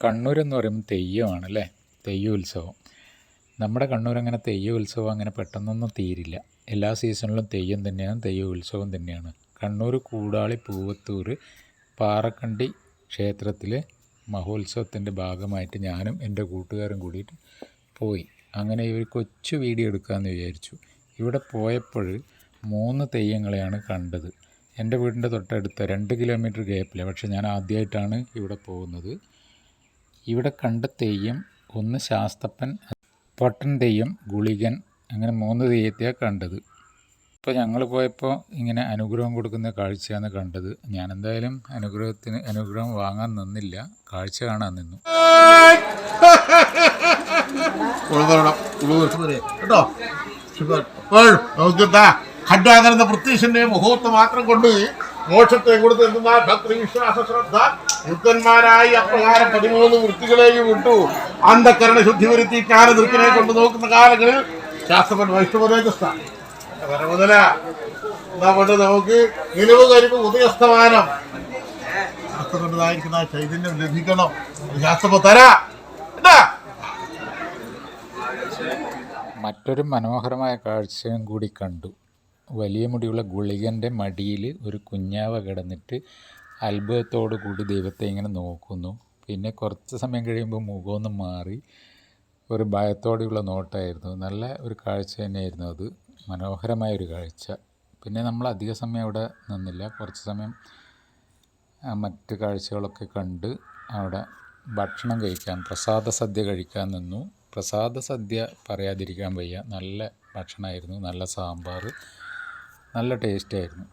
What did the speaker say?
കണ്ണൂർ എന്ന് പറയുമ്പോൾ തെയ്യമാണ് അല്ലേ, തെയ്യോത്സവം. നമ്മുടെ കണ്ണൂർ അങ്ങനെ തെയ്യോത്സവം അങ്ങനെ പെട്ടെന്നൊന്നും തീരില്ല. എല്ലാ സീസണിലും തെയ്യം തന്നെയാണ്, തെയ്യോത്സവം തന്നെയാണ്. കണ്ണൂർ കൂടാളി പൂവത്തൂർ പാറക്കണ്ടി ക്ഷേത്രത്തിൽ മഹോത്സവത്തിൻ്റെ ഭാഗമായിട്ട് ഞാനും എൻ്റെ കൂട്ടുകാരും കൂടിയിട്ട് പോയി. അങ്ങനെ ഒരു കൊച്ചു വീഡിയോ എടുക്കാമെന്ന് വിചാരിച്ചു. ഇവിടെ പോയപ്പോൾ 3 തെയ്യങ്ങളെയാണ് കണ്ടത്. എൻ്റെ വീടിൻ്റെ തൊട്ടടുത്ത് 2 കിലോമീറ്റർ ഗ്യാപ്പില്ല. പക്ഷേ ഞാൻ ആദ്യമായിട്ടാണ് ഇവിടെ പോകുന്നത്. ഇവിടെ കണ്ട തെയ്യം ഒന്ന് ശാസ്തപ്പൻ, പൊട്ടൻ തെയ്യം, ഗുളികൻ, അങ്ങനെ 3 തെയ്യത്തെയാണ് കണ്ടത്. ഇപ്പോൾ ഞങ്ങൾ പോയപ്പോൾ ഇങ്ങനെ അനുഗ്രഹം കൊടുക്കുന്ന കാഴ്ചയാണ് കണ്ടത്. ഞാൻ എന്തായാലും അനുഗ്രഹം വാങ്ങാൻ നിന്നില്ല, കാഴ്ച കാണാൻ നിന്നു. ഖഡ്ഗാകരന്റെ പ്രത്യക്ഷന്റെ മുഹൂർത്തം മാത്രം കൊണ്ട് മോക്ഷത്തെ കൊടുത്തെന്നാൽ ഭക്തി വിശ്വാസ ശ്രദ്ധ യുക്തന്മാരായി അപ്രകാരം 13 വൃത്തികളെയും വിട്ടു അന്ധകരണ ശുദ്ധി വരുത്തി ജ്ഞാനദൃക്കിനെ കൊണ്ട് നോക്കുന്ന കാലങ്ങളിൽ ശാസ്ത്രപൻ വൈഷ്ണവതേജസ്ഥാണ് മുതല കൊണ്ട് നമുക്ക് നിലവ് കരിവ് ഉദയസ്തമാനം ശാസ്ത്രകൊണ്ടതായിരിക്കുന്ന ചൈതന്യം ലഭിക്കണം. ശാസ്ത്ര തരാ. മറ്റൊരു മനോഹരമായ കാഴ്ചയും കൂടി കണ്ടു. വലിയ മുടിയുള്ള ഗുളികൻ്റെ മടിയിൽ ഒരു കുഞ്ഞാവ കിടന്നിട്ട് അത്ഭുതത്തോടു കൂടി ദൈവത്തെ ഇങ്ങനെ നോക്കുന്നു. പിന്നെ കുറച്ച് സമയം കഴിയുമ്പോൾ മുഖമൊന്ന് മാറി ഒരു ഭയത്തോടെയുള്ള നോട്ടമായിരുന്നു. നല്ല ഒരു കാഴ്ച തന്നെയായിരുന്നു അത്, മനോഹരമായൊരു കാഴ്ച. പിന്നെ നമ്മൾ അധിക സമയം അവിടെ നിന്നില്ല, കുറച്ച് സമയം മറ്റ് കാഴ്ചകളൊക്കെ കണ്ട് അവിടെ ഭക്ഷണം കഴിക്കാൻ, പ്രസാദ സദ്യ കഴിക്കാൻ നിന്നു. പ്രസാദ സദ്യ പറയാതിരിക്കാൻ വയ്യ, നല്ല ഭക്ഷണമായിരുന്നു, നല്ല സാമ്പാർ, നല്ല ടേസ്റ്റായിരുന്നു.